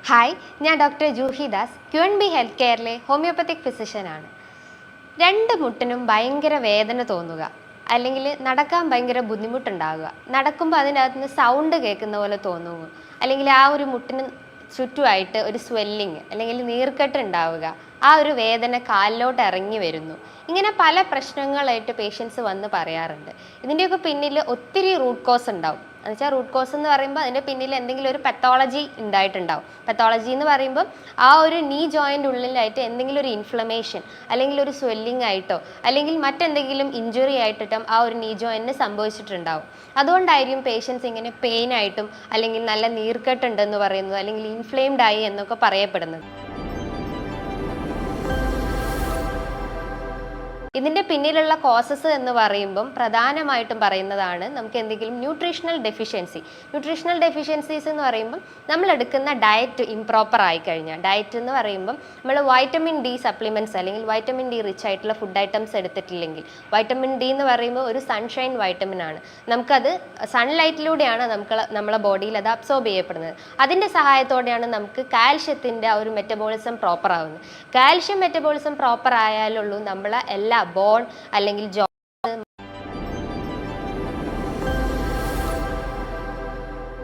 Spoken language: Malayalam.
ഹായ്, ഞാൻ doctor Juhi Das, QNB health കെയറിലെ ഹോമിയോപ്പത്തിക് ഫിസിഷ്യനാണ്. രണ്ട് മുട്ടിനും ഭയങ്കര വേദന തോന്നുക, അല്ലെങ്കിൽ നടക്കാൻ ഭയങ്കര ബുദ്ധിമുട്ടുണ്ടാകുക, നടക്കുമ്പോൾ അതിനകത്ത് നിന്ന് സൗണ്ട് കേൾക്കുന്ന പോലെ തോന്നുക, അല്ലെങ്കിൽ ആ ഒരു മുട്ടിന് ചുറ്റുമായിട്ട് ഒരു സ്വെല്ലിങ് അല്ലെങ്കിൽ നീർക്കെട്ട് ഉണ്ടാവുക, ആ ഒരു വേദന കാലിലോട്ട് ഇറങ്ങി വരുന്നു. ഇങ്ങനെ പല പ്രശ്നങ്ങളായിട്ട് പേഷ്യൻസ് വന്ന് പറയാറുണ്ട്. ഇതിൻ്റെയൊക്കെ പിന്നിൽ ഒത്തിരി റൂട്ട് കോസ് ഉണ്ടാവും. എന്നുവെച്ചാൽ റൂട്ട് കോസ് എന്ന് പറയുമ്പോൾ അതിൻ്റെ പിന്നിൽ എന്തെങ്കിലും ഒരു പത്തോളജി ഉണ്ടായിട്ടുണ്ടാവും. പത്തോളജി എന്ന് പറയുമ്പോൾ ആ ഒരു നീ ജോയിൻ്റ് ഉള്ളിലായിട്ട് എന്തെങ്കിലും ഒരു ഇൻഫ്ലമേഷൻ അല്ലെങ്കിൽ ഒരു സ്വെല്ലിംഗ് ആയിട്ടോ അല്ലെങ്കിൽ മറ്റെന്തെങ്കിലും ഇഞ്ചുറി ആയിട്ടോ ആ ഒരു നീ ജോയിൻറ്റിന് സംഭവിച്ചിട്ടുണ്ടാവും. അതുകൊണ്ടായിരിക്കും പേഷ്യൻസ് ഇങ്ങനെ പെയിൻ ആയിട്ടും അല്ലെങ്കിൽ നല്ല നീർക്കെട്ടുണ്ടെന്ന് പറയുന്നത് അല്ലെങ്കിൽ ഇൻഫ്ലെയിംഡ് ആയി എന്നൊക്കെ പറയപ്പെടുന്നത്. ഇതിൻ്റെ പിന്നിലുള്ള കോസസ് എന്ന് പറയുമ്പം പ്രധാനമായിട്ടും പറയുന്നതാണ് നമുക്ക് എന്തെങ്കിലും ന്യൂട്രീഷണൽ ഡെഫിഷ്യൻസീസ് എന്ന് പറയുമ്പം നമ്മൾ എടുക്കുന്ന ഡയറ്റ് ഇംപ്രോപ്പർ ആയി കഴിഞ്ഞാൽ, ഡയറ്റ് എന്ന് പറയുമ്പം നമ്മൾ വൈറ്റമിൻ ഡി സപ്ലിമെൻറ്റ്സ് അല്ലെങ്കിൽ വൈറ്റമിൻ ഡി റിച്ച് ആയിട്ടുള്ള ഫുഡ് ഐറ്റംസ് എടുത്തിട്ടില്ലെങ്കിൽ, വൈറ്റമിൻ ഡി എന്ന് പറയുമ്പോൾ ഒരു സൺഷൈൻ വൈറ്റമിൻ ആണ്. നമുക്കത് സൺലൈറ്റിലൂടെയാണ് നമ്മളെ ബോഡിയിൽ അത് അബ്സോർബ് ചെയ്യപ്പെടുന്നത്. അതിൻ്റെ സഹായത്തോടെയാണ് നമുക്ക് കാൽഷ്യത്തിൻ്റെ ആ ഒരു മെറ്റബോളിസം പ്രോപ്പർ ആവുന്നത്. കാൽഷ്യം മെറ്റബോളിസം പ്രോപ്പർ ആയാലുള്ളൂ നമ്മളെ എല്ലാ ബോൺ അല്ലെങ്കിൽ